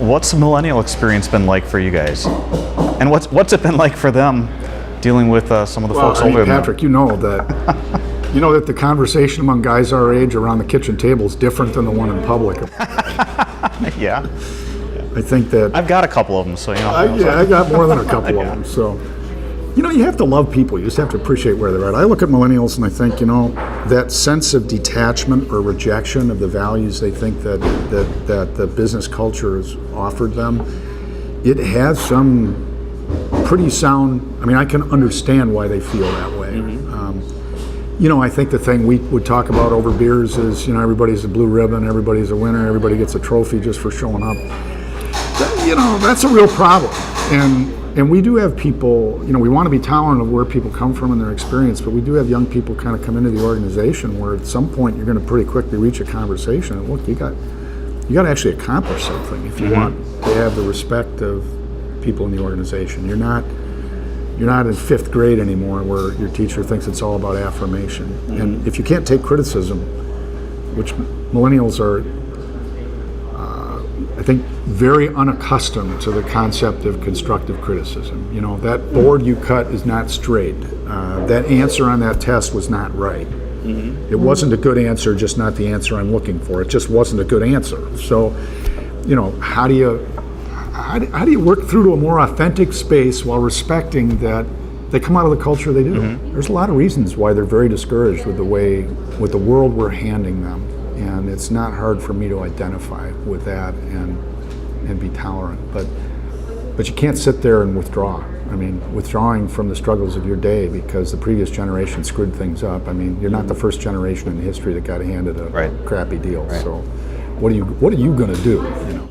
What's the millennial experience been like for you guys? And what's it been like for them dealing with some of the folks older than them? Patrick, you know that the conversation among guys our age around the kitchen table is different than the one in public. Yeah. I think that I've got a couple of them, so you know. I got more than a couple of them. So, you have to love people. You just have to appreciate where they're at. I look at millennials and I think, that sense of detachment or rejection of the values they think that the business culture has offered them, it has some pretty sound. I mean, I can understand why they feel that way. I think the thing we would talk about over beers is, everybody's a blue ribbon, everybody's a winner, everybody gets a trophy just for showing up. That's a real problem. And we do have people, we want to be tolerant of where people come from and their experience, but we do have young people kind of come into the organization where at some point you're going to pretty quickly reach a conversation and look, you got to actually accomplish something if you want to have the respect of people in the organization. You're not in fifth grade anymore where your teacher thinks it's all about affirmation. And if you can't take criticism, which millennials are, I think, very unaccustomed to the concept of constructive criticism. That board you cut is not straight. That answer on that test was not right. It wasn't a good answer, just not the answer I'm looking for. It just wasn't a good answer. So, how do you work through to a more authentic space while respecting that they come out of the culture they do? There's a lot of reasons why they're very discouraged with the world we're handing them. And it's not hard for me to identify with that and be tolerant. But you can't sit there and withdraw. I mean, withdrawing from the struggles of your day because the previous generation screwed things up. I mean, you're not the first generation in history that got handed a crappy deal. Right. So what are you going to do?